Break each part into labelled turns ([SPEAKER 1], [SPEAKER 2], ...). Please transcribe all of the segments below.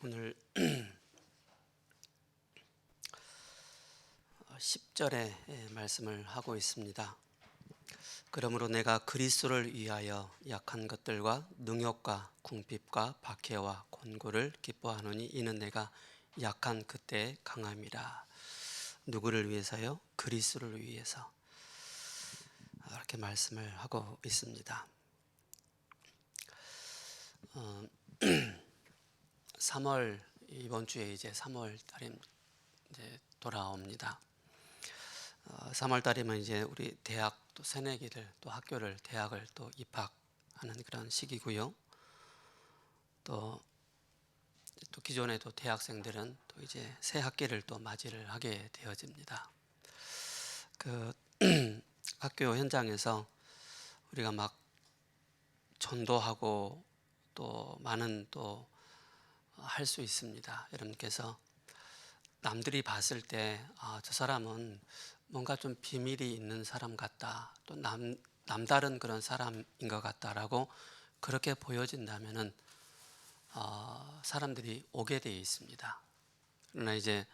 [SPEAKER 1] 오늘 10절의 말씀을 하고 있습니다. 그러므로 내가 그리스도를 위하여 약한 것들과 능욕과 궁핍과 박해와 권고를 기뻐하노니 이는 내가 약한 그때의 강함이라. 누구를 위해서요? 그리스도를 위해서. 이렇게 말씀을 하고 있습니다. 3월 이번 주에 이제 3월 달이 이제 돌아옵니다. 3월 달이면 이제 우리 대학 또 새내기들 또 학교를 대학을 또 입학하는 그런 시기고요. 또 기존의 또 대학생들은 또 이제 새 학기를 또 맞이를 하게 되어집니다. 그 학교 현장에서 우리가 막 전도하고 또 많은 또 할 수 있습니다. 여러분께서 남들이 봤을 때 저 사람은 뭔가 좀 비밀이 있는 사람 같다, 또 남다른 그런 사람인 것 같다라고 그렇게 보여진다면은 사람들이 오게 되어 있습니다. 그러나 이제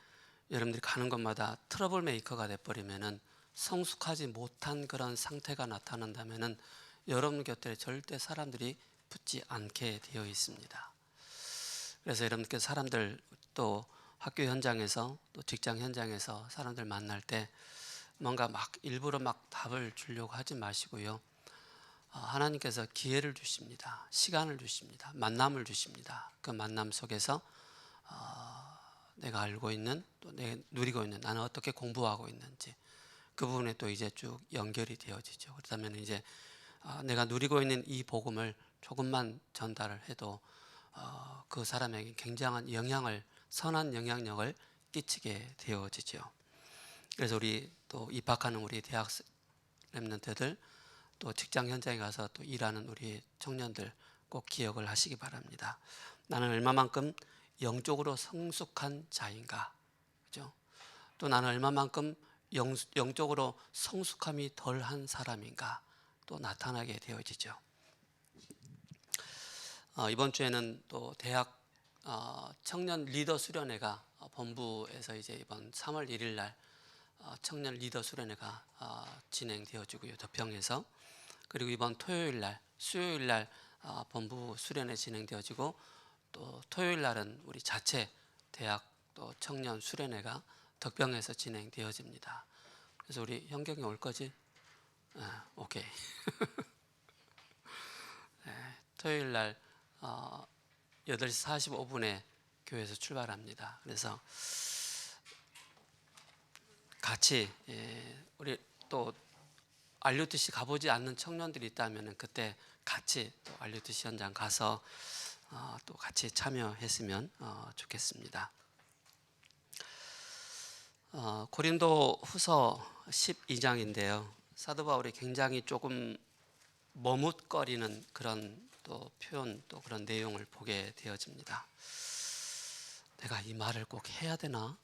[SPEAKER 1] 여러분들이 가는 곳마다 트러블 메이커가 돼버리면은 성숙하지 못한 그런 상태가 나타난다면은 여러분 곁에 절대 사람들이 붙지 않게 되어 있습니다. 그래서 여러분께 사람들 또 학교 현장에서 또 직장 현장에서 사람들 만날 때 뭔가 막 일부러 막 답을 주려고 하지 마시고요. 하나님께서 기회를 주십니다. 시간을 주십니다. 만남을 주십니다. 그 만남 속에서 내가 알고 있는 또 내가 누리고 있는 나는 어떻게 공부하고 있는지 그 부분에 또 이제 쭉 연결이 되어지죠. 그렇다면 이제 내가 누리고 있는 이 복음을 조금만 전달을 해도 그 사람에게 굉장한 영향을 선한 영향력을 끼치게 되어지죠. 그래서 우리 또 입학하는 우리 대학 랩런트들 또 직장 현장에 가서 또 일하는 우리 청년들 꼭 기억을 하시기 바랍니다. 나는 얼마만큼 영적으로 성숙한 자인가, 그죠? 또 나는 얼마만큼 영적으로 성숙함이 덜한 사람인가 또 나타나게 되어지죠. 이번 주에는 또 대학 청년 리더 수련회가 본부에서 이제 이번 3월 1일 날 청년 리더 수련회가 진행되어지고요. 덕평에서. 그리고 이번 토요일 날, 수요일 날 본부 수련회 진행되어지고 또 토요일 날은 우리 자체 대학 또 청년 수련회가 덕평에서 진행되어집니다. 그래서 우리 현경이 올 거지? 오케이. 네, 토요일 날 8시 45분에 교회에서 출발합니다. 그래서 같이 우리 또 RUTC 가보지 않는 청년들이 있다면 그때 같이 또 RUTC 현장 가서 또 같이 참여했으면 좋겠습니다. 고린도 후서 12장인데요. 사도 바울이 굉장히 조금 머뭇거리는 그런 또 표현 또 그런 내용을 보게 되어집니다. 내가 이 말을 꼭 해야 되나?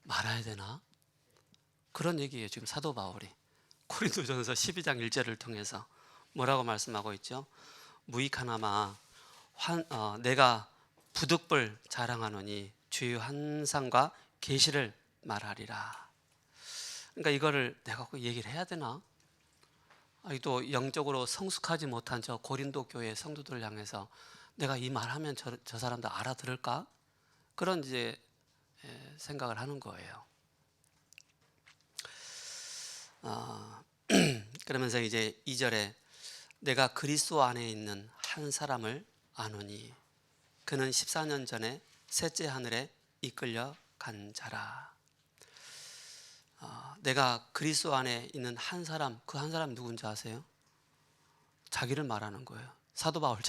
[SPEAKER 1] 말아야 되나? 그런 얘기예요. 지금 사도 바울이 고린도전서 12장 1절을 통해서 뭐라고 말씀하고 있죠? 무익하나마 내가 부득불 자랑하노니 주의 환상과 계시를 말하리라. 그러니까 이거를 내가 꼭 얘기를 해야 되나? 또 영적으로 성숙하지 못한 저 고린도 교회 성도들을 향해서 내가 이 말하면 저 사람도 알아들을까? 그런 이제 생각을 하는 거예요. 그러면서 이제 2절에 내가 그리스도 안에 있는 한 사람을 아노니 그는 14년 전에 셋째 하늘에 이끌려 간 자라. 내가 그리스도 안에 있는 한 사람, 그 한 사람 누군지 아세요? 자기를 말하는 거예요. 사도 바울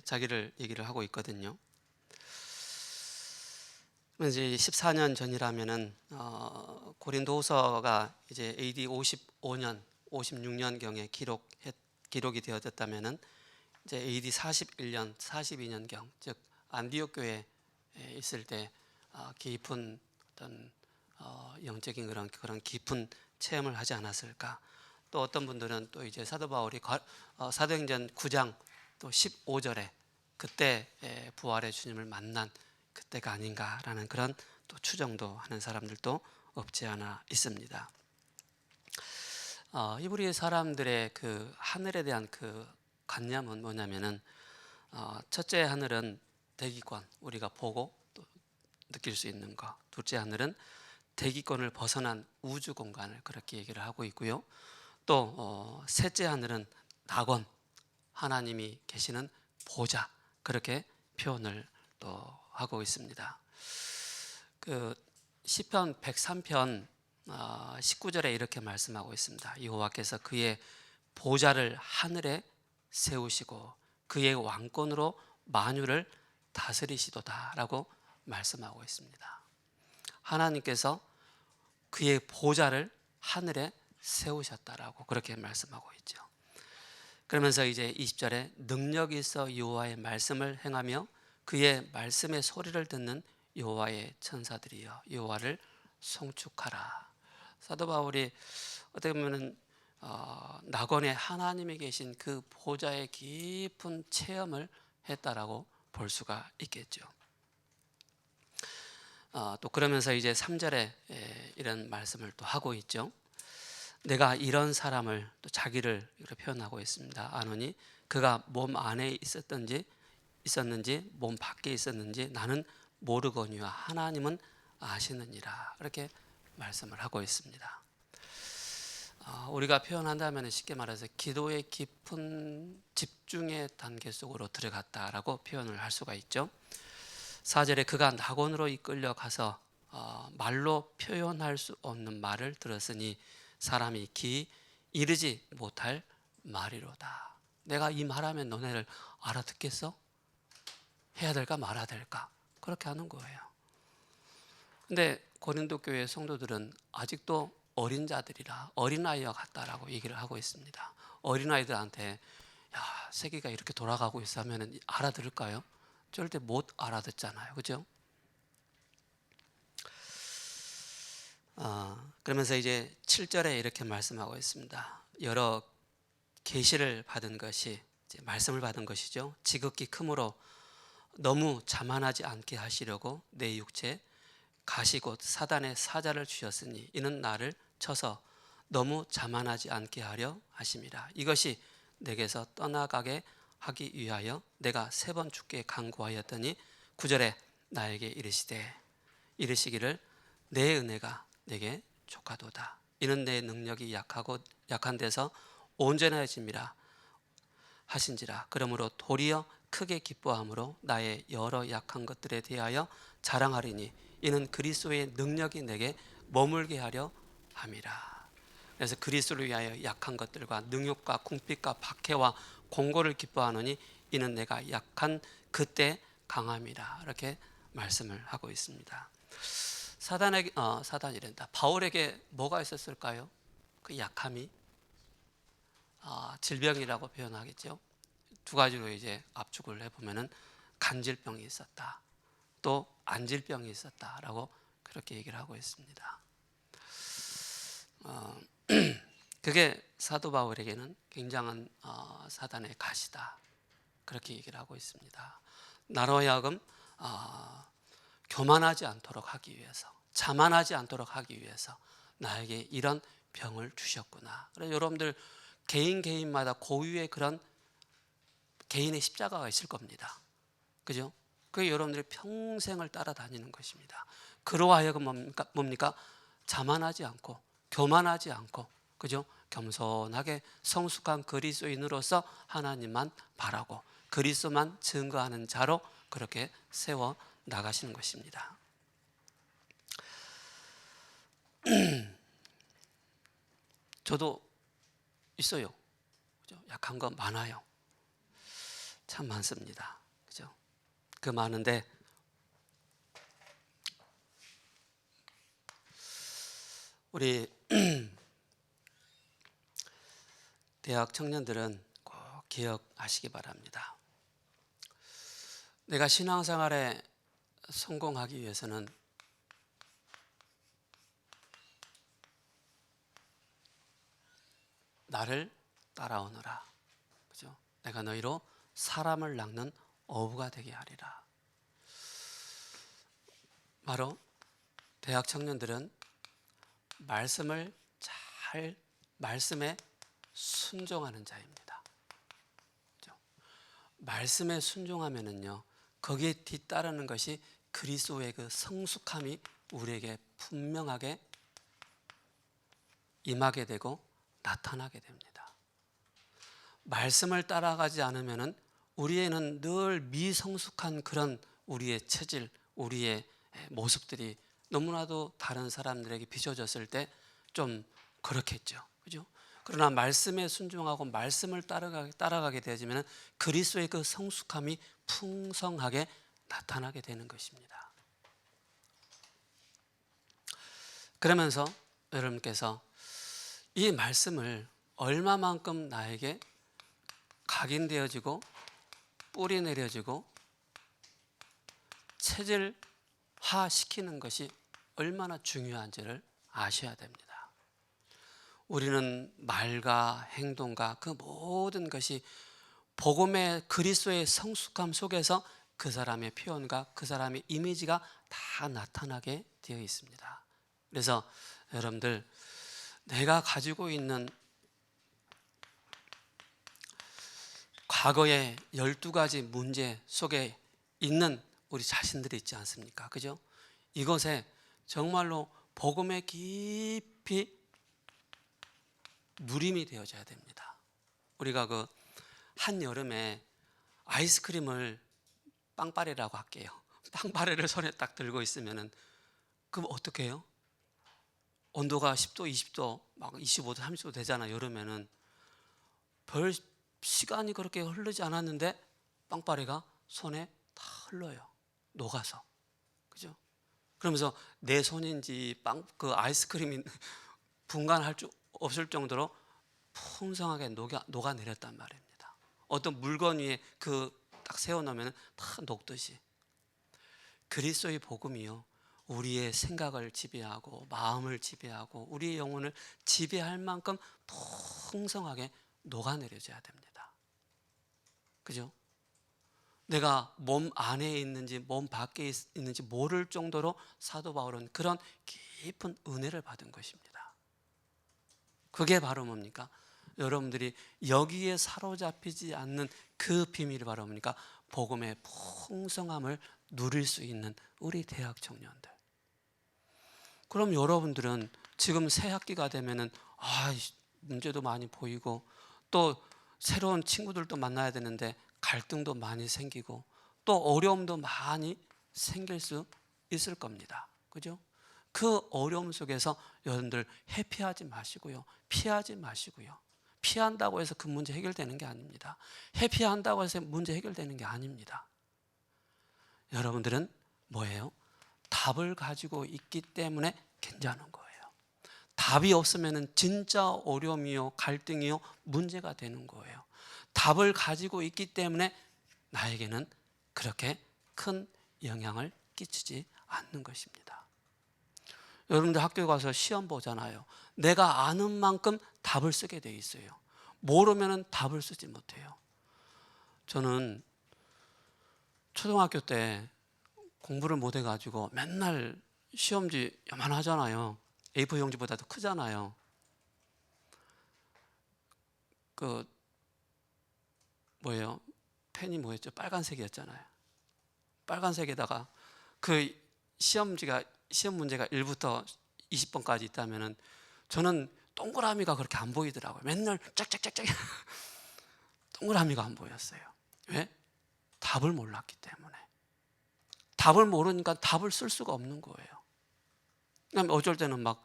[SPEAKER 1] 자기를 얘기를 하고 있거든요. 이제 14년 전이라면은 고린도후서가 이제 AD 55년, 56년 경에 기록이 되어졌다면은 이제 AD 41년, 42년 경, 즉 안디옥 교회에 있을 때 깊은 어떤 영적인 그런 깊은 체험을 하지 않았을까? 또 어떤 분들은 또 이제 사도 바울이 사도행전 9장 또 15절에 그때 부활의 주님을 만난 그때가 아닌가라는 그런 또 추정도 하는 사람들도 없지 않아 있습니다. 히브리 사람들의 그 하늘에 대한 그 관념은 뭐냐면은 첫째 하늘은 대기권, 우리가 보고 또 느낄 수 있는 것. 둘째 하늘은 대기권을 벗어난 우주 공간을 그렇게 얘기를 하고 있고요. 또 셋째 하늘은 낙원, 하나님이 계시는 보좌, 그렇게 표현을 또 하고 있습니다. 그 시편 103편 19절에 이렇게 말씀하고 있습니다. 여호와께서 그의 보좌를 하늘에 세우시고 그의 왕권으로 만유를 다스리시도다라고 말씀하고 있습니다. 하나님께서 그의 보좌를 하늘에 세우셨다라고 그렇게 말씀하고 있죠. 그러면서 이제 20절에 능력이 있어 여호와의 말씀을 행하며 그의 말씀의 소리를 듣는 여호와의 천사들이여 여호와를 송축하라. 사도 바울이 어떻게 보면은 낙원에 하나님이 계신 그 보좌의 깊은 체험을 했다라고 볼 수가 있겠죠. 또 그러면서 이제 3절에 이런 말씀을 또 하고 있죠. 내가 이런 사람을 또 자기를 이렇게 표현하고 있습니다. 아노니 그가 몸 안에 있었는지 몸 밖에 있었는지 나는 모르거니와 하나님은 아시느니라. 이렇게 말씀을 하고 있습니다. 우리가 표현한다면 쉽게 말해서 기도의 깊은 집중의 단계 속으로 들어갔다라고 표현을 할 수가 있죠. 4절에 그가 낙원으로 이끌려 가서 말로 표현할 수 없는 말을 들었으니 사람이 기 이르지 못할 말이로다. 내가 이 말하면 너네를 알아듣겠어? 해야 될까 말아야 될까? 그렇게 하는 거예요. 근데 고린도 교회 성도들은 아직도 어린 자들이라 어린아이와 같다라고 얘기를 하고 있습니다. 어린아이들한테 야, 세계가 이렇게 돌아가고 있어 하면 알아들을까요? 절대 못 알아듣잖아요. 그죠? 그러면서 이제 7절에 이렇게 말씀하고 있습니다. 여러 계시를 받은 것이 이제 말씀을 받은 것이죠. 지극히 크므로 너무 자만하지 않게 하시려고 내 육체 가시 곧 사단의 사자를 주셨으니 이는 나를 쳐서 너무 자만하지 않게 하려 하심이라. 이것이 내게서 떠나가게 하기 위하여 내가 3번 주께 간구하였더니 9절에 나에게 이르시기를 내 은혜가 내게 족하도다. 이는 내 능력이 약한 데서 온전해짐이라 하신지라. 그러므로 도리어 크게 기뻐함으로 나의 여러 약한 것들에 대하여 자랑하리니 이는 그리스도의 능력이 내게 머물게 하려 함이라. 그래서 그리스도를 위하여 약한 것들과 능욕과 궁핍과 박해와 공고를 기뻐하노니 이는 내가 약한 그때 강함이라. 이렇게 말씀을 하고 있습니다. 사단이란다. 바울에게 뭐가 있었을까요? 그 약함이 질병이라고 표현하겠죠. 두 가지로 이제 압축을 해보면은 간질병이 있었다. 또 안질병이 있었다라고 그렇게 얘기를 하고 있습니다. 그게 사도 바울에게는 굉장한 사단의 가시다. 그렇게 얘기를 하고 있습니다. 나로 하여금 교만하지 않도록 하기 위해서, 자만하지 않도록 하기 위해서 나에게 이런 병을 주셨구나. 그래서 여러분들 개인마다 고유의 그런 개인의 십자가가 있을 겁니다. 그죠? 그게 여러분들이 평생을 따라다니는 것입니다. 그로 하여금 뭡니까? 자만하지 않고 교만하지 않고 그죠? 겸손하게 성숙한 그리스도인으로서 하나님만 바라고 그리스도만 증거하는 자로 그렇게 세워 나가시는 것입니다. 저도 있어요. 그죠? 약한 거 많아요. 참 많습니다. 그죠? 그 많은데 우리 대학 청년들은 꼭 기억하시기 바랍니다. 내가 신앙생활에 성공하기 위해서는 나를 따라오너라. 그죠? 내가 너희로 사람을 낚는 어부가 되게 하리라. 바로 대학 청년들은 말씀에 순종하는 자입니다. 말씀에 순종하면은요, 거기에 뒤따르는 것이 그리스도의 그 성숙함이 우리에게 분명하게 임하게 되고 나타나게 됩니다. 말씀을 따라가지 않으면은 우리에는 늘 미성숙한 그런 우리의 체질, 우리의 모습들이 너무나도 다른 사람들에게 비춰졌을 때 좀 그렇겠죠. 그죠? 그러나 말씀에 순종하고 말씀을 따라가게 되어지면 그리스도의 그 성숙함이 풍성하게 나타나게 되는 것입니다. 그러면서 여러분께서 이 말씀을 얼마만큼 나에게 각인되어지고 뿌리 내려지고 체질화시키는 것이 얼마나 중요한지를 아셔야 됩니다. 우리는 말과 행동과 그 모든 것이 복음의 그리스도의 성숙함 속에서 그 사람의 표현과 그 사람의 이미지가 다 나타나게 되어 있습니다. 그래서 여러분들, 내가 가지고 있는 과거의 12가지 문제 속에 있는 우리 자신들이 있지 않습니까? 그죠? 이것에 정말로 복음에 깊이 누림이 되어져야 됩니다. 우리가 그 한여름에 아이스크림을 빵빠레라고 할게요. 빵빠레를 손에 딱 들고 있으면은 그럼 어떻게 해요? 온도가 10도, 20도, 막 25도, 30도 되잖아. 여름에는 별 시간이 그렇게 흐르지 않았는데 빵빠레가 손에 다 흘러요. 녹아서. 그죠? 그러면서 내 손인지 그 아이스크림이 분간할 수 없을 정도로 풍성하게 녹아내렸단 말입니다. 어떤 물건 위에 딱 세워놓으면 다 녹듯이 그리스도의 복음이요, 우리의 생각을 지배하고 마음을 지배하고 우리의 영혼을 지배할 만큼 풍성하게 녹아내려져야 됩니다. 그죠? 내가 몸 안에 있는지 몸 밖에 있는지 모를 정도로 사도 바울은 그런 깊은 은혜를 받은 것입니다. 그게 바로 뭡니까? 여러분들이 여기에 사로잡히지 않는 그 비밀이 바로 뭡니까? 복음의 풍성함을 누릴 수 있는 우리 대학 청년들. 그럼 여러분들은 지금 새 학기가 되면은 문제도 많이 보이고 또 새로운 친구들도 만나야 되는데 갈등도 많이 생기고 또 어려움도 많이 생길 수 있을 겁니다. 그죠? 그 어려움 속에서 여러분들 회피하지 마시고요. 피하지 마시고요. 피한다고 해서 그 문제 해결되는 게 아닙니다. 회피한다고 해서 문제 해결되는 게 아닙니다. 여러분들은 뭐예요? 답을 가지고 있기 때문에 괜찮은 거예요. 답이 없으면 진짜 어려움이요, 갈등이요, 문제가 되는 거예요. 답을 가지고 있기 때문에 나에게는 그렇게 큰 영향을 끼치지 않는 것입니다. 여러분들 학교 가서 시험 보잖아요. 내가 아는 만큼 답을 쓰게 돼 있어요. 모르면 답을 쓰지 못해요. 저는 초등학교 때 공부를 못 해가지고 맨날 시험지 요만하잖아요. A4 용지보다도 크잖아요. 펜이 뭐였죠? 빨간색이었잖아요. 빨간색에다가 그 시험 문제가 1부터 20번까지 있다면은 저는 동그라미가 그렇게 안 보이더라고요. 맨날 짝짝짝짝 동그라미가 안 보였어요. 왜? 답을 몰랐기 때문에. 답을 모르니까 답을 쓸 수가 없는 거예요. 그다음에 어쩔 때는 막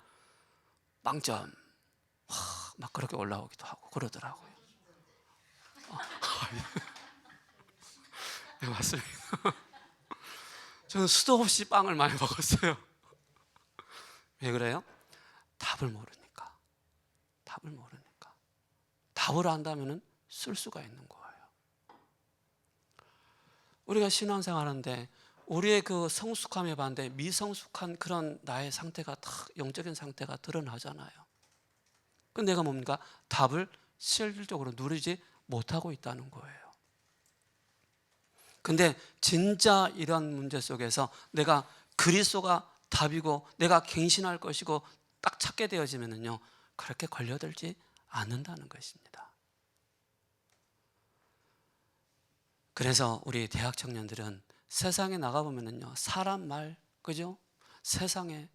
[SPEAKER 1] 빵점 막 그렇게 올라오기도 하고 그러더라고요. 네, 맞습니다. 저는 수도 없이 빵을 많이 먹었어요. 왜 그래요? 답을 모르니까. 답을 안다면 쓸 수가 있는 거예요. 우리가 신앙생활 하는데 우리의 그 성숙함에 반대 미성숙한 그런 나의 상태가 다 영적인 상태가 드러나잖아요. 근데 내가 뭡니까? 답을 실질적으로 누리지 못하고 있다는 거예요. 근데 진짜 이런 문제 속에서 내가 그리스도가 답이고 내가 갱신할 것이고 딱 찾게 되어지면은요, 그렇게 걸려들지 않는다는 것입니다. 그래서 우리 대학 청년들은 세상에 나가보면은요, 사람 말, 그죠? 세상에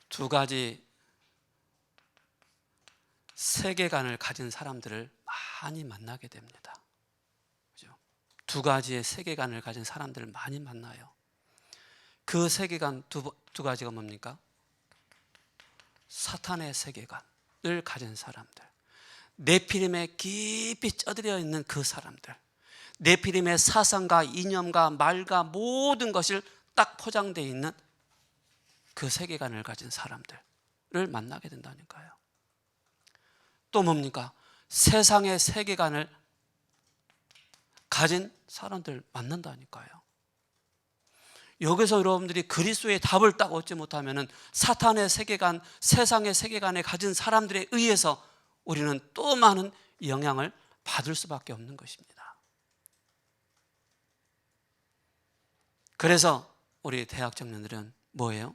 [SPEAKER 1] 두 가지 세계관을 가진 사람들을 많이 만나게 됩니다. 그죠? 두 가지의 세계관을 가진 사람들을 많이 만나요. 그 세계관 두 가지가 뭡니까? 사탄의 세계관을 가진 사람들, 네피림에 깊이 쩌들려 있는 그 사람들, 네피림의 사상과 이념과 말과 모든 것을 딱 포장되어 있는 그 세계관을 가진 사람들을 만나게 된다니까요. 또 뭡니까? 세상의 세계관을 가진 사람들 만난다니까요. 여기서 여러분들이 그리스도의 답을 딱 얻지 못하면 사탄의 세계관, 세상의 세계관에 가진 사람들에 의해서 우리는 또 많은 영향을 받을 수밖에 없는 것입니다. 그래서 우리 대학 청년들은 뭐예요?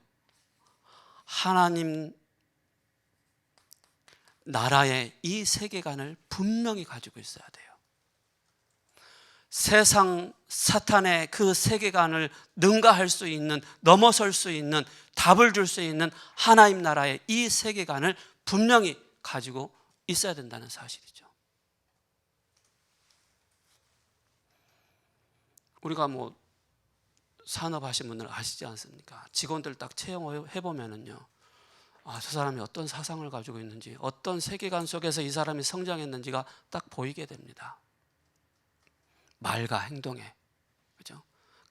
[SPEAKER 1] 하나님 나라의 이 세계관을 분명히 가지고 있어야 돼요. 세상 사탄의 그 세계관을 능가할 수 있는, 넘어설 수 있는, 답을 줄 수 있는 하나님 나라의 이 세계관을 분명히 가지고 있어야 된다는 사실이죠. 우리가 뭐 산업하신 분들 아시지 않습니까? 직원들 딱 채용해 보면은요, 아, 저 사람이 어떤 사상을 가지고 있는지, 어떤 세계관 속에서 이 사람이 성장했는지가 딱 보이게 됩니다. 말과 행동에, 그죠?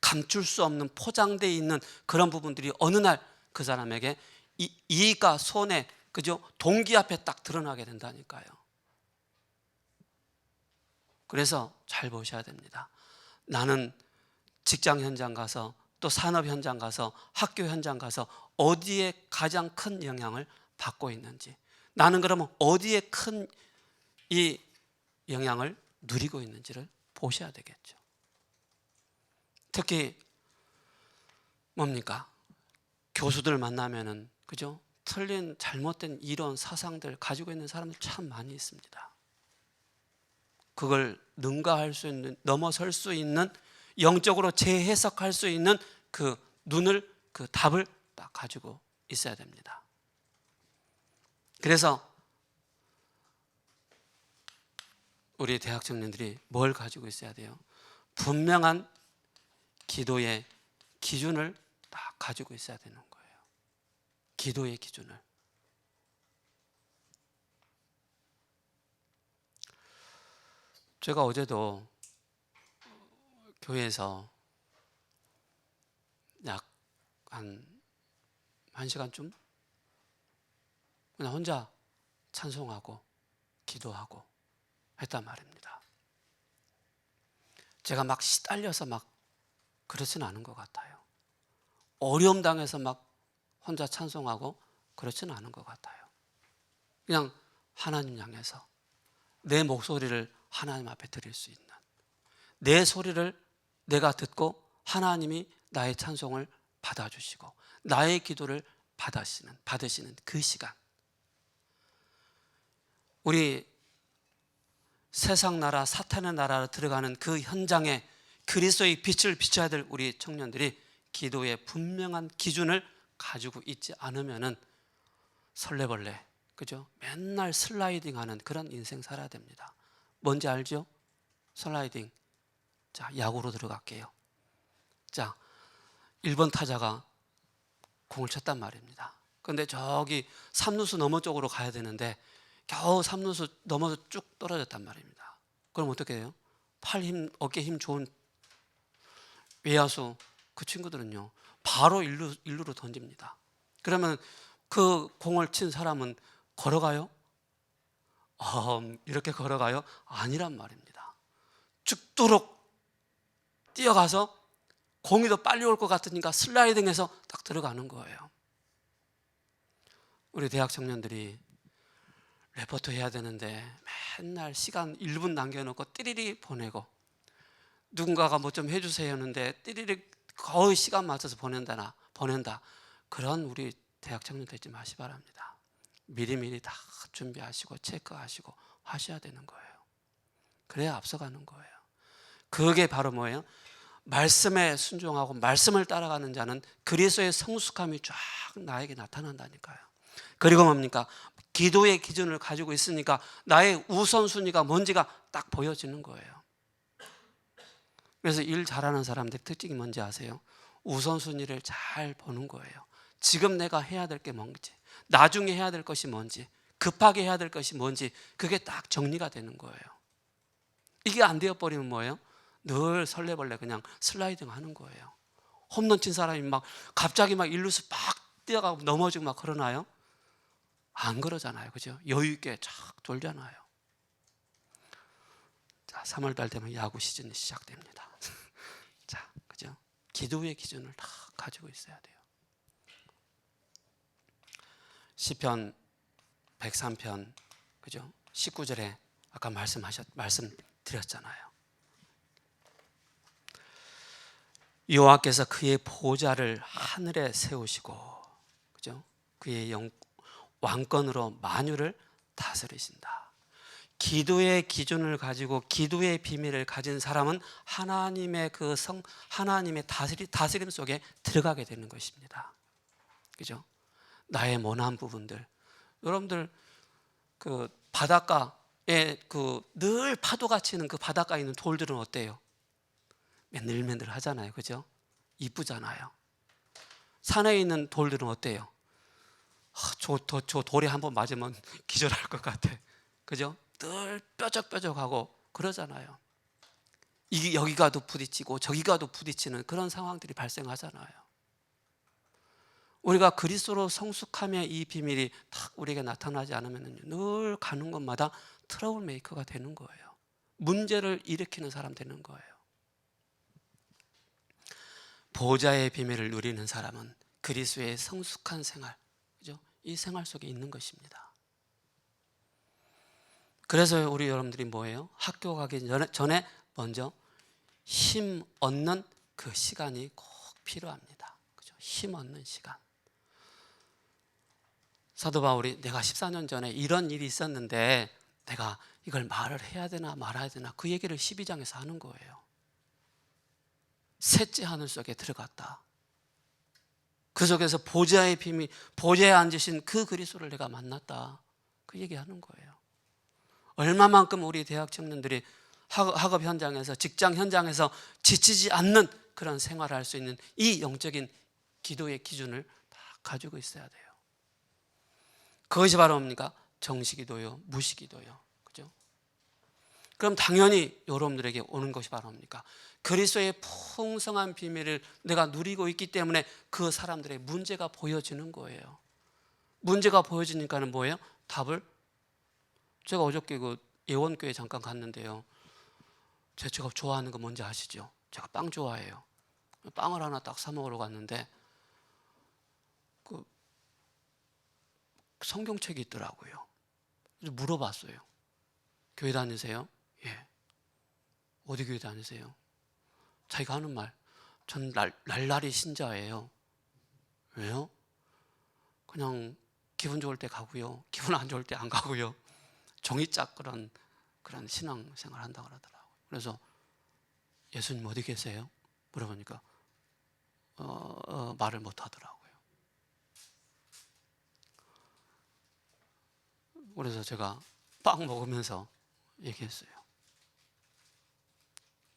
[SPEAKER 1] 감출 수 없는 포장되어 있는 그런 부분들이 어느 날 그 사람에게 이익과 손해, 그죠? 동기 앞에 딱 드러나게 된다니까요. 그래서 잘 보셔야 됩니다. 나는 직장 현장 가서, 또 산업 현장 가서, 학교 현장 가서 어디에 가장 큰 영향을 받고 있는지, 나는 그러면 어디에 큰 이 영향을 누리고 있는지를 보셔야 되겠죠. 특히 뭡니까? 교수들 만나면은, 그죠? 틀린 잘못된 이론 사상들 가지고 있는 사람들 참 많이 있습니다. 그걸 능가할 수 있는, 넘어설 수 있는, 영적으로 재해석할 수 있는 그 눈을, 그 답을 딱 가지고 있어야 됩니다. 그래서 우리 대학 청년들이 뭘 가지고 있어야 돼요? 분명한 기도의 기준을 딱 가지고 있어야 되는 거예요. 기도의 기준을. 제가 어제도 교회에서 약 한 1시간쯤 그냥 혼자 찬송하고 기도하고 했단 말입니다. 제가 막 시달려서 막 그렇지는 않은 것 같아요. 어려움 당해서 막 혼자 찬송하고 그렇지는 않은 것 같아요. 그냥 하나님 향해서 내 목소리를 하나님 앞에 드릴 수 있는, 내 소리를 내가 듣고 하나님이 나의 찬송을 받아주시고 나의 기도를 받으시는 그 시간, 우리 세상 나라, 사탄의 나라로 들어가는 그 현장에 그리스도의 빛을 비춰야 될 우리 청년들이 기도의 분명한 기준을 가지고 있지 않으면은 설레벌레, 그죠? 맨날 슬라이딩하는 그런 인생 살아야 됩니다. 뭔지 알죠? 슬라이딩. 자, 야구로 들어갈게요. 자, 1번 타자가 공을 쳤단 말입니다. 그런데 저기 3루수 너머 쪽으로 가야 되는데 겨우 3루수 넘어서 쭉 떨어졌단 말입니다. 그럼 어떻게 해요? 팔 힘, 어깨 힘 좋은 외야수 그 친구들은요, 바로 1루로 던집니다. 그러면 그 공을 친 사람은 걸어가요? 이렇게 걸어가요? 아니란 말입니다. 죽도록 뛰어가서 공이 더 빨리 올 것 같으니까 슬라이딩해서 딱 들어가는 거예요. 우리 대학 청년들이 레포트 해야 되는데 맨날 시간 1분 남겨놓고 띠리리 보내고, 누군가가 뭐 좀 해주세요 하는데 띠리리 거의 시간 맞춰서 보낸다. 그런 우리 대학 청년 되지 마시 바랍니다. 미리미리 다 준비하시고 체크하시고 하셔야 되는 거예요. 그래야 앞서가는 거예요. 그게 바로 뭐예요? 말씀에 순종하고 말씀을 따라가는 자는 그리스도의 성숙함이 쫙 나에게 나타난다니까요. 그리고 뭡니까? 기도의 기준을 가지고 있으니까 나의 우선순위가 뭔지가 딱 보여지는 거예요. 그래서 일 잘하는 사람들의 특징이 뭔지 아세요? 우선순위를 잘 보는 거예요. 지금 내가 해야 될 게 뭔지, 나중에 해야 될 것이 뭔지, 급하게 해야 될 것이 뭔지, 그게 딱 정리가 되는 거예요. 이게 안 되어버리면 뭐예요? 늘 설레벌레 그냥 슬라이딩 하는 거예요. 홈런 친 사람이 막 갑자기 막 일루수 막 뛰어가고 넘어지고 막 그러나요? 안 그러잖아요. 그죠? 여유 있게 쫙 돌잖아요. 자, 3월달 되면 야구 시즌이 시작됩니다. 자, 그죠? 기도의 기준을 다 가지고 있어야 돼요. 시편 103편 그죠? 19절에 아까 말씀드렸잖아요. 여호와께서 그의 보좌를 하늘에 세우시고, 그죠? 그의 왕권으로 만유를 다스리신다. 기도의 기준을 가지고 기도의 비밀을 가진 사람은 하나님의 하나님의 다스림 속에 들어가게 되는 것입니다. 그죠? 나의 모난 부분들, 여러분들 그 바닷가에 늘 파도가 치는 그 바닷가에 있는 돌들은 어때요? 맨들맨들 하잖아요. 그죠? 이쁘잖아요. 산에 있는 돌들은 어때요? 저 돌에 한번 맞으면 기절할 것 같아. 그죠? 늘 뾰족뾰족하고 그러잖아요. 여기가도 부딪히고 저기가도 부딪히는 그런 상황들이 발생하잖아요. 우리가 그리스도로 성숙함의 이 비밀이 딱 우리에게 나타나지 않으면 늘 가는 곳마다 트러블 메이커가 되는 거예요. 문제를 일으키는 사람 되는 거예요. 보좌의 비밀을 누리는 사람은 그리스도의 성숙한 생활, 그죠? 이 생활 속에 있는 것입니다. 그래서 우리 여러분들이 뭐예요? 학교 가기 전에 먼저 힘 얻는 그 시간이 꼭 필요합니다. 그죠? 힘 얻는 시간. 사도 바울이 내가 14년 전에 이런 일이 있었는데 내가 이걸 말을 해야 되나 말아야 되나 그 얘기를 12장에서 하는 거예요. 셋째 하늘 속에 들어갔다. 그 속에서 보좌의 비밀, 보좌에 앉으신 그 그리스도를 내가 만났다. 그 얘기하는 거예요. 얼마만큼 우리 대학 청년들이 학업 현장에서, 직장 현장에서 지치지 않는 그런 생활을 할 수 있는 이 영적인 기도의 기준을 다 가지고 있어야 돼요. 그것이 바로 뭡니까? 정시기도요, 무시기도요. 그죠? 그럼 당연히 여러분들에게 오는 것이 바로 뭡니까? 그리스도의 풍성한 비밀을 내가 누리고 있기 때문에 그 사람들의 문제가 보여지는 거예요. 문제가 보여지니까는 뭐예요? 답을, 제가 어저께 그 예원교회 잠깐 갔는데요. 제가 좋아하는 거 뭔지 아시죠? 제가 빵 좋아해요. 빵을 하나 딱 사 먹으러 갔는데 그 성경책이 있더라고요. 그래서 물어봤어요. 교회 다니세요? 예. 어디 교회 다니세요? 자기가 하는 말, 전 날라리 신자예요. 왜요? 그냥 기분 좋을 때 가고요, 기분 안 좋을 때 안 가고요. 종이짝 그런 신앙생활 한다고 그러더라고요. 그래서 예수님 어디 계세요? 물어보니까 말을 못 하더라고요. 그래서 제가 빵 먹으면서 얘기했어요.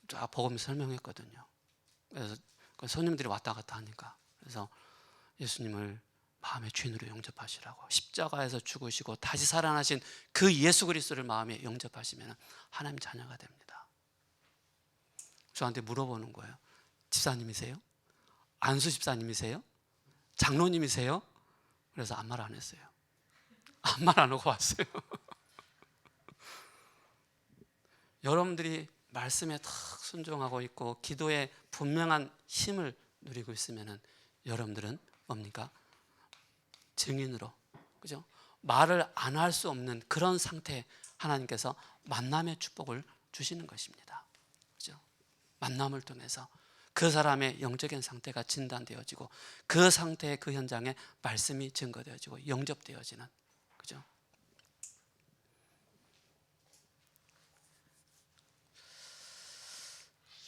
[SPEAKER 1] 쫙 복음 설명했거든요. 그래서 손님들이 왔다 갔다 하니까, 그래서 예수님을 마음의 주인으로 영접하시라고, 십자가에서 죽으시고 다시 살아나신 그 예수 그리스도를 마음에 영접하시면 하나님 자녀가 됩니다. 저한테 물어보는 거예요. 집사님이세요? 안수 집사님이세요? 장로님이세요? 그래서 아무 말 안 했어요. 아무 말 안 하고 왔어요. 여러분들이 말씀에 탁 순종하고 있고 기도에 분명한 힘을 누리고 있으면 여러분들은 뭡니까? 증인으로, 그죠? 말을 안 할 수 없는 그런 상태에 하나님께서 만남의 축복을 주시는 것입니다. 그죠? 만남을 통해서 그 사람의 영적인 상태가 진단되어지고 그 상태의 그 현장에 말씀이 증거되어지고 영접되어지는, 그죠?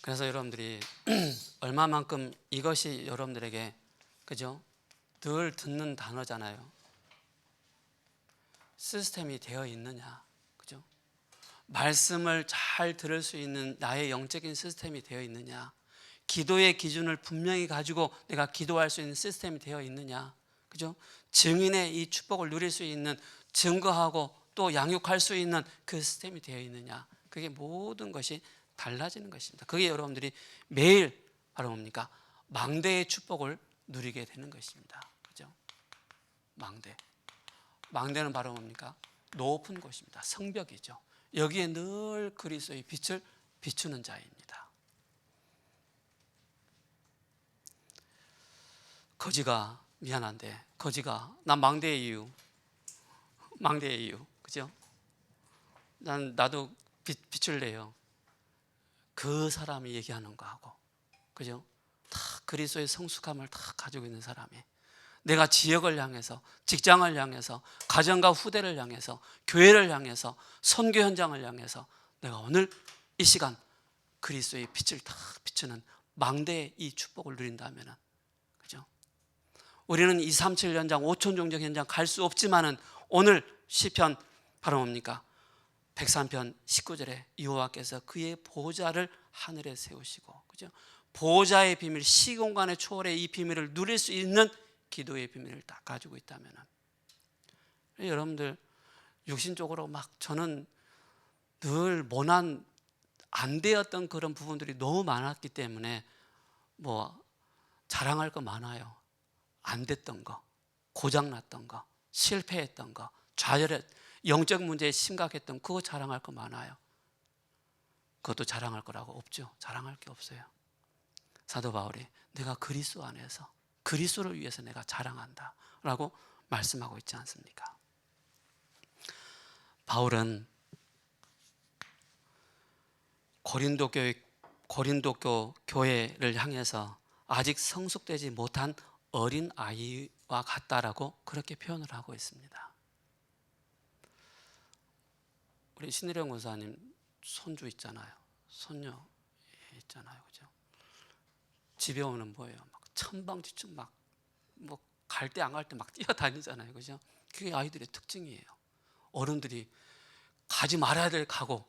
[SPEAKER 1] 그래서 여러분들이 얼마만큼 이것이 여러분들에게, 그죠? 늘 듣는 단어잖아요. 시스템이 되어 있느냐, 그죠? 말씀을 잘 들을 수 있는 나의 영적인 시스템이 되어 있느냐, 기도의 기준을 분명히 가지고 내가 기도할 수 있는 시스템이 되어 있느냐, 그죠? 증인의 이 축복을 누릴 수 있는, 증거하고 또 양육할 수 있는 그 시스템이 되어 있느냐, 그게 모든 것이 달라지는 것입니다. 그게 여러분들이 매일 바로 뭡니까? 망대의 축복을 누리게 되는 것입니다. 그죠? 망대는 바로 뭡니까? 높은 곳입니다. 성벽이죠. 여기에 늘 그리스도의 빛을 비추는 자입니다. 거지가, 미안한데 거지가 난 망대의 이유, 그죠? 나도 빛을 내요. 그 사람이 얘기하는 거하고, 그죠? 다 그리스도의 성숙함을 다 가지고 있는 사람이, 내가 지역을 향해서, 직장을 향해서, 가정과 후대를 향해서, 교회를 향해서, 선교 현장을 향해서 내가 오늘 이 시간 그리스도의 빛을 다 비추는 망대의 이 축복을 누린다면, 그죠? 우리는 237 현장, 5천 종족 현장 갈 수 없지만은 오늘 시편 바로 뭡니까? 103편 19절에 여호와께서 그의 보좌를 하늘에 세우시고, 그죠? 보좌의 비밀, 시공간의 초월의 이 비밀을 누릴 수 있는 기도의 비밀을 다 가지고 있다면, 여러분들 육신적으로 막 저는 늘 모난 안 되었던 그런 부분들이 너무 많았기 때문에 뭐 자랑할 거 많아요. 안 됐던 거, 고장났던 거, 실패했던 거, 좌절했, 영적 문제에 심각했던 그거 자랑할 거 많아요. 그것도 자랑할 거라고 없죠. 자랑할 게 없어요. 사도 바울이 내가 그리스도 안에서 그리스도를 위해서 내가 자랑한다 라고 말씀하고 있지 않습니까? 바울은 고린도 교회를 향해서 아직 성숙되지 못한 어린 아이와 같다라고 그렇게 표현을 하고 있습니다. 우리 신일영 권사님 손주 있잖아요. 손녀 있잖아요. 그죠? 집에 오면 뭐예요? 막 천방지축 막 뭐 갈 때 안 갈 때 막 뛰어다니잖아요. 그죠? 그게 아이들의 특징이에요. 어른들이 가지 말아야 될 가고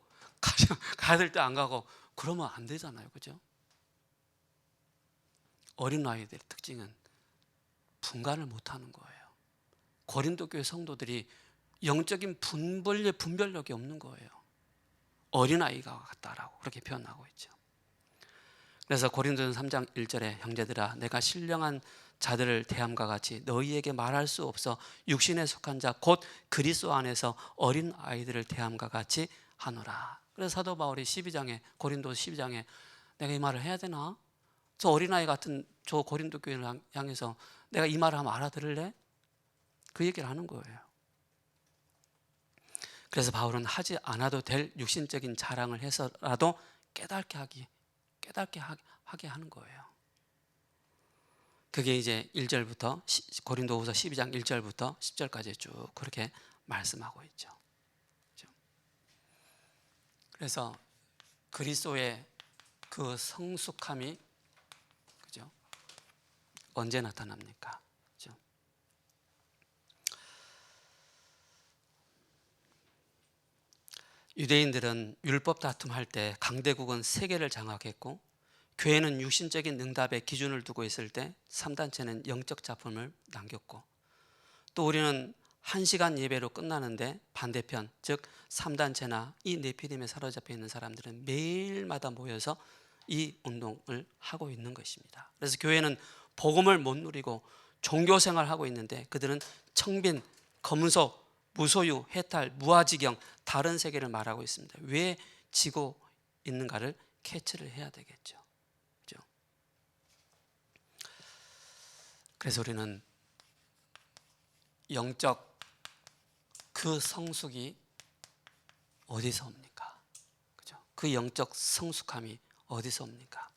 [SPEAKER 1] 가야 될 때 안 가고 그러면 안 되잖아요. 그죠? 어린 아이들의 특징은 분간을 못 하는 거예요. 고린도 교회 성도들이 영적인 분별력이 없는 거예요. 어린아이가 같다라고 그렇게 표현하고 있죠. 그래서 고린도전서 3장 1절에 형제들아 내가 신령한 자들을 대함과 같이 너희에게 말할 수 없어 육신에 속한 자 곧 그리스도 안에서 어린 아이들을 대함과 같이 하노라. 그래서 사도 바울이 12장에 고린도 12장에 내가 이 말을 해야 되나? 저 어린아이 같은 저 고린도 교회를 향해서 내가 이 말을 하면 알아들을래? 그 얘기를 하는 거예요. 그래서 바울은 하지 않아도 될 육신적인 자랑을 해서라도 깨닫게 하게 하는 거예요. 그게 이제 1절부터 고린도후서 12장 1절부터 10절까지 쭉 그렇게 말씀하고 있죠. 그래서 그리스도의 그 성숙함이, 그죠? 언제 나타납니까? 그죠? 유대인들은 율법 다툼할 때 강대국은 세계를 장악했고 교회는 육신적인 응답에 기준을 두고 있을 때 3단체는 영적 작품을 남겼고, 또 우리는 1시간 예배로 끝나는데 반대편 즉 3단체나 이 네피림에 사로잡혀 있는 사람들은 매일마다 모여서 이 운동을 하고 있는 것입니다. 그래서 교회는 복음을 못 누리고 종교생활을 하고 있는데 그들은 청빈, 검소, 무소유, 해탈, 무아지경 다른 세계를 말하고 있습니다. 왜 지고 있는가를 캐치를 해야 되겠죠. 그렇죠? 그래서 우리는 영적 그 성숙이 어디서 옵니까? 그죠? 그 영적 성숙함이 어디서 옵니까?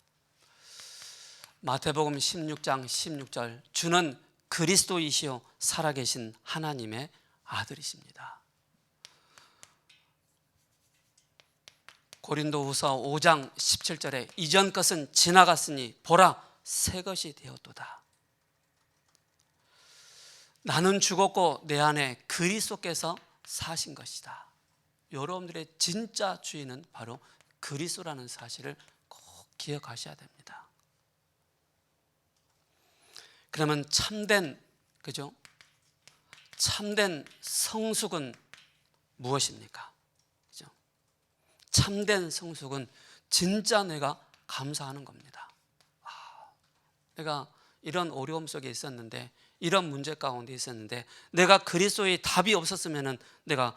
[SPEAKER 1] 마태복음 16장 16절, 주는 그리스도이시요 살아계신 하나님의 아들이십니다. 고린도후서 5장 17절에 이전 것은 지나갔으니 보라 새 것이 되었도다. 나는 죽었고 내 안에 그리스도께서 사신 것이다. 여러분들의 진짜 주인은 바로 그리스도라는 사실을 꼭 기억하셔야 됩니다. 그러면 참된 성숙은 무엇입니까? 그죠? 참된 성숙은 진짜 내가 감사하는 겁니다. 내가 이런 어려움 속에 있었는데, 이런 문제 가운데 있었는데, 내가 그리스도의 답이 없었으면 내가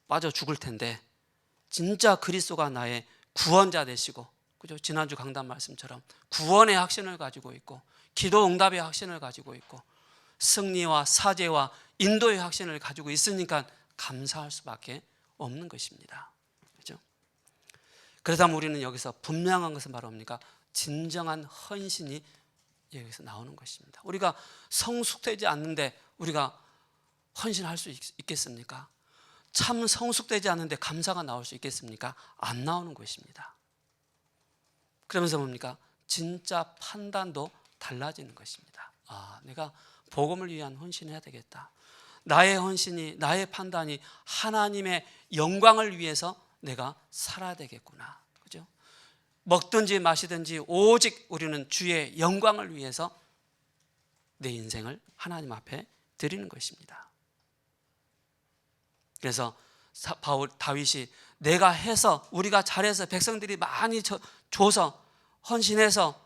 [SPEAKER 1] 빠져 죽을 텐데, 진짜 그리스도가 나의 구원자 되시고, 그죠? 지난주 강단 말씀처럼 구원의 확신을 가지고 있고, 기도 응답의 확신을 가지고 있고, 승리와 사죄와 인도의 확신을 가지고 있으니까 감사할 수밖에 없는 것입니다. 그죠? 그렇다면 우리는 여기서 분명한 것은 바로 뭡니까? 진정한 헌신이 여기서 나오는 것입니다. 우리가 성숙되지 않는데 우리가 헌신할 수 있겠습니까? 참 성숙되지 않는데 감사가 나올 수 있겠습니까? 안 나오는 것입니다. 그러면서 뭡니까? 진짜 판단도 달라지는 것입니다. 내가 복음을 위한 헌신해야 되겠다. 나의 헌신이, 나의 판단이 하나님의 영광을 위해서 내가 살아야 되겠구나. 그죠? 먹든지 마시든지 오직 우리는 주의 영광을 위해서 내 인생을 하나님 앞에 드리는 것입니다. 그래서 다윗이 내가 해서, 우리가 잘해서, 백성들이 많이 줘서 헌신해서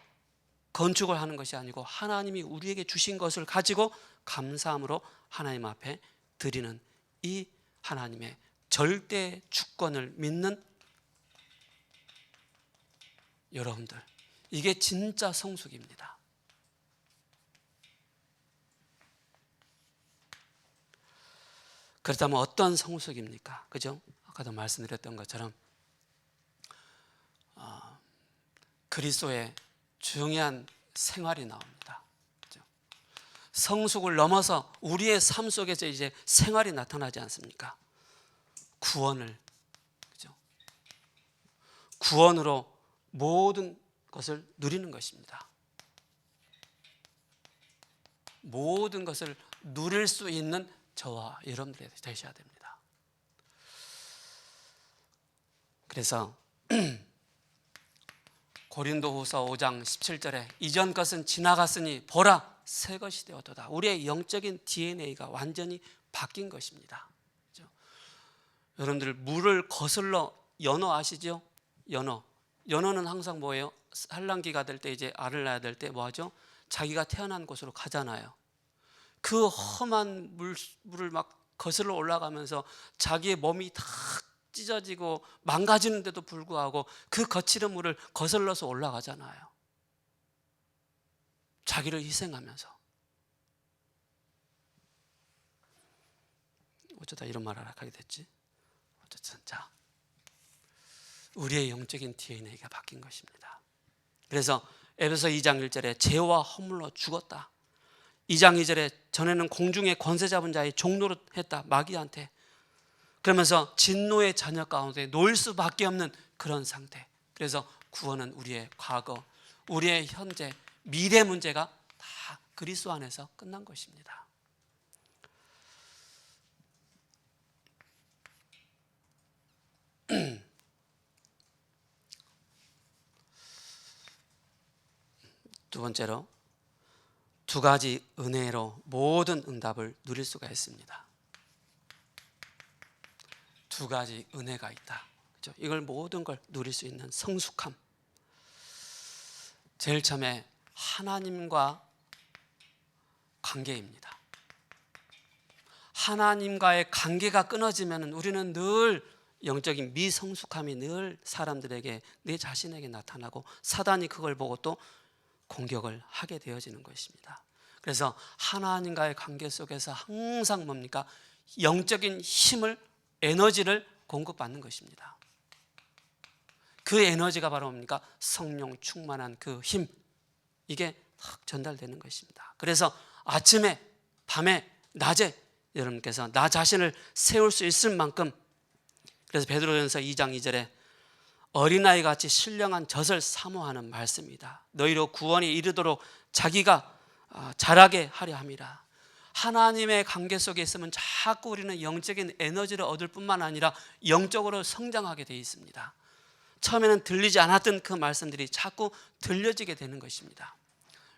[SPEAKER 1] 건축을 하는 것이 아니고 하나님이 우리에게 주신 것을 가지고 감사함으로 하나님 앞에 드리는 이 하나님의 절대 주권을 믿는 여러분들, 이게 진짜 성숙입니다. 그렇다면 어떤 성숙입니까? 그죠? 아까도 말씀드렸던 것처럼 그리스도의 중요한 생활이 나옵니다. 그죠? 성숙을 넘어서 우리의 삶 속에서 이제 생활이 나타나지 않습니까? 구원을, 그죠? 구원으로 모든 것을 누리는 것입니다. 모든 것을 누릴 수 있는 저와 여러분들이 되셔야 됩니다. 그래서 고린도후서 5장 17절에 이전 것은 지나갔으니 보라 새 것이 되었도다. 우리의 영적인 DNA가 완전히 바뀐 것입니다. 그렇죠? 여러분들 물을 거슬러, 연어 아시죠? 연어는 항상 뭐예요? 산란기가 될 때, 이제 알을 낳아야 될 때 뭐 하죠? 자기가 태어난 곳으로 가잖아요. 그 험한 물을 막 거슬러 올라가면서 자기의 몸이 다 찢어지고 망가지는데도 불구하고 그 거칠은 물을 거슬러서 올라가잖아요. 자기를 희생하면서. 어쩌다 이런 말을 하게 됐지? 어쨌든 자, 우리의 영적인 DNA가 바뀐 것입니다. 그래서 에베소 2장 1절에 죄와 허물로 죽었다. 2장 2절에 전에는 공중의 권세 잡은 자의 종노릇 했다. 마귀한테. 그러면서 진노의 자녀 가운데 놓일 수밖에 없는 그런 상태. 그래서 구원은 우리의 과거, 우리의 현재, 미래 문제가 다 그리스도 안에서 끝난 것입니다. 두 번째로, 두 가지 은혜로 모든 응답을 누릴 수가 있습니다. 두 가지 은혜가 있다. 그렇죠? 이걸 모든 걸 누릴 수 있는 성숙함. 제일 처음에 하나님과 관계입니다. 하나님과의 관계가 끊어지면 우리는 늘 영적인 미성숙함이 늘 사람들에게, 내 자신에게 나타나고 사단이 그걸 보고 또 공격을 하게 되어지는 것입니다. 그래서 하나님과의 관계 속에서 항상 뭡니까? 영적인 힘을, 에너지를 공급받는 것입니다. 그 에너지가 바로 뭡니까? 성령 충만한 그 힘, 이게 딱 전달되는 것입니다. 그래서 아침에, 밤에, 낮에 여러분께서 나 자신을 세울 수 있을 만큼, 그래서 베드로전서 2장 2절에 어린아이 같이 신령한 젖을 사모하는 말씀이다. 너희로 구원이 이르도록 자기가 자라게 하려 함이라. 하나님의 관계 속에 있으면 자꾸 우리는 영적인 에너지를 얻을 뿐만 아니라 영적으로 성장하게 되어 있습니다. 처음에는 들리지 않았던 그 말씀들이 자꾸 들려지게 되는 것입니다.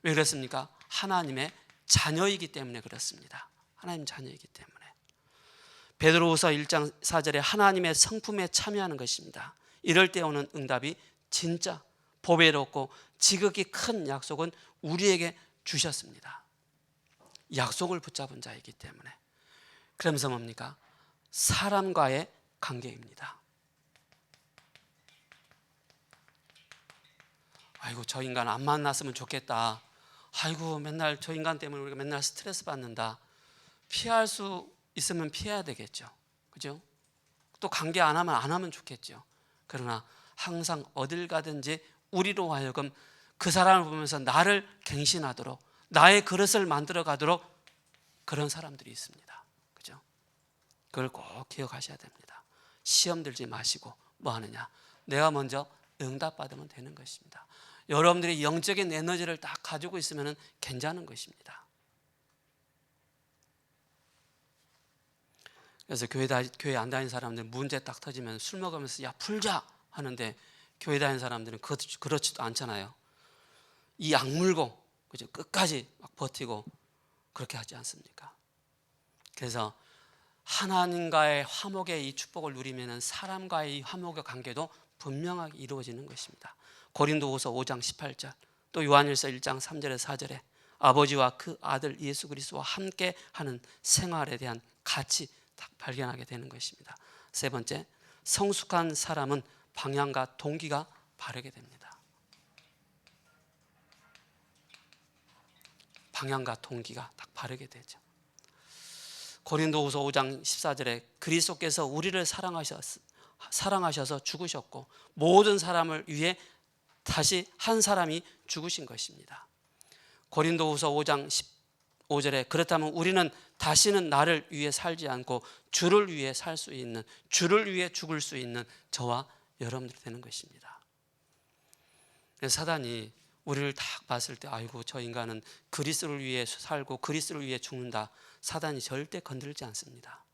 [SPEAKER 1] 왜 그렇습니까? 하나님의 자녀이기 때문에 그렇습니다. 하나님 자녀이기 때문에. 베드로후서 1장 4절에 하나님의 성품에 참여하는 것입니다. 이럴 때 오는 응답이 진짜 보배롭고 지극히 큰 약속은 우리에게 주셨습니다. 약속을 붙잡은 자이기 때문에. 그러면서 뭡니까? 사람과의 관계입니다. 아이고, 저 인간 안 만났으면 좋겠다. 아이고, 맨날 저 인간 때문에 우리가 맨날 스트레스 받는다. 피할 수 있으면 피해야 되겠죠. 그죠? 또 관계 안 하면 좋겠죠. 그러나 항상 어딜 가든지 우리로 하여금 그 사람을 보면서 나를 갱신하도록, 나의 그릇을 만들어 가도록 그런 사람들이 있습니다. 그죠? 그걸 꼭 기억하셔야 됩니다. 시험 들지 마시고 뭐 하느냐? 내가 먼저 응답받으면 되는 것입니다. 여러분들이 영적인 에너지를 딱 가지고 있으면 괜찮은 것입니다. 그래서 교회 안 다니는 사람들 문제 딱 터지면 술 먹으면서 야 풀자 하는데, 교회 다니는 사람들은 그렇지도 않잖아요. 이 악물고, 그죠? 끝까지 막 버티고 그렇게 하지 않습니까? 그래서 하나님과의 화목의 이 축복을 누리면 사람과의 이 화목의 관계도 분명하게 이루어지는 것입니다. 고린도후서 5장 18절, 또 요한일서 1장 3절에 4절에 아버지와 그 아들 예수 그리스도와 함께 하는 생활에 대한 가치 딱 발견하게 되는 것입니다. 세 번째, 성숙한 사람은 방향과 동기가 바르게 됩니다. 방향과 동기가 딱 바르게 되죠. 고린도후서 5장 14절에 그리스도께서 우리를 사랑하셔서 죽으셨고 모든 사람을 위해 다시 한 사람이 죽으신 것입니다. 고린도후서 5장 15절에 그렇다면 우리는 다시는 나를 위해 살지 않고 주를 위해 살 수 있는, 주를 위해 죽을 수 있는 저와 여러분들이 되는 것입니다. 그래서 사단이 우리를 딱 봤을 때 아이고 저 인간은 그리스도를 위해 살고 그리스도를 위해 죽는다. 사단이 절대 건들지 않습니다.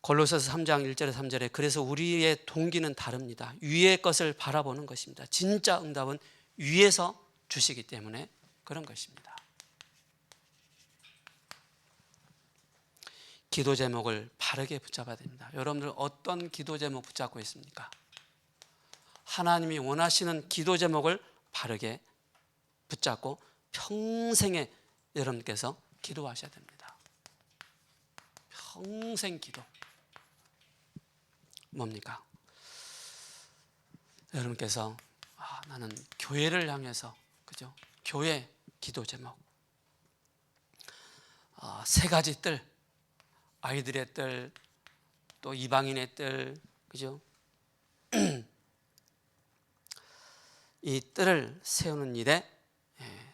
[SPEAKER 1] 골로새서 3장 1절에 3절에 그래서 우리의 동기는 다릅니다. 위의 것을 바라보는 것입니다. 진짜 응답은 위에서 주시기 때문에 그런 것입니다. 기도 제목을 바르게 붙잡아야 됩니다. 여러분들 어떤 기도 제목 붙잡고 있습니까? 하나님이 원하시는 기도 제목을 바르게 붙잡고 평생에 여러분께서 기도하셔야 됩니다. 평생 기도. 뭡니까? 여러분께서 나는 교회를 향해서, 그죠? 교회 기도 제목. 세 가지 뜰. 아이들의 뜰, 또 이방인의 뜰, 그죠? 이 뜰을 세우는 일에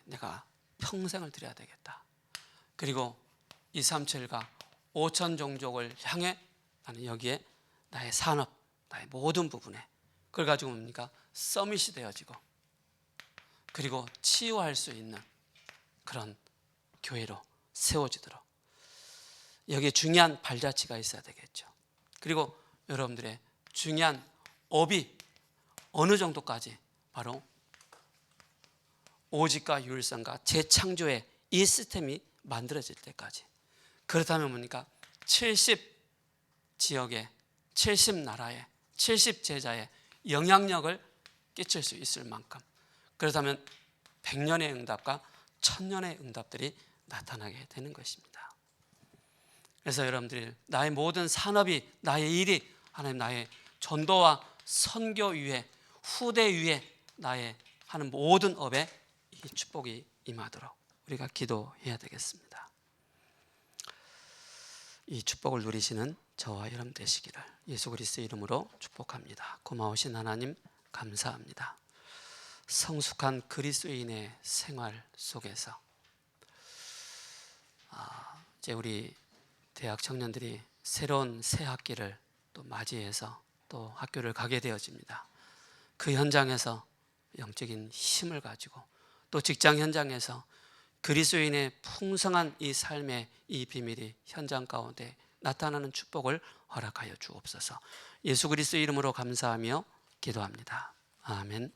[SPEAKER 1] 내가 평생을 들여야 되겠다. 그리고 237과 5천 종족을 향해 나는 여기에 나의 산업, 나의 모든 부분에 그걸 가지고 뭡니까? 서밋이 되어지고 그리고 치유할 수 있는 그런 교회로 세워지도록 여기에 중요한 발자취가 있어야 되겠죠. 그리고 여러분들의 중요한 업이 어느 정도까지 바로 오직과 유일성과 재창조의 이 시스템이 만들어질 때까지. 그렇다면 뭡니까? 70 지역에 70 나라에 70 제자에 영향력을 끼칠 수 있을 만큼, 그렇다면 100년의 응답과 1000년의 응답들이 나타나게 되는 것입니다. 그래서 여러분들이 나의 모든 산업이, 나의 일이 하나님 나의 전도와 선교 위에, 후대 위에 나의 하는 모든 업에 이 축복이 임하도록 우리가 기도해야 되겠습니다. 이 축복을 누리시는 저와 여러분 되시기를 예수 그리스도의 이름으로 축복합니다. 고마우신 하나님 감사합니다. 성숙한 그리스도인의 생활 속에서 이제 우리 대학 청년들이 새로운 새 학기를 또 맞이해서 또 학교를 가게 되어집니다. 그 현장에서 영적인 힘을 가지고 또 직장 현장에서 그리스도인의 풍성한 이 삶의 이 비밀이 현장 가운데 나타나는 축복을 허락하여 주옵소서. 예수 그리스도의 이름으로 감사하며 기도합니다. 아멘.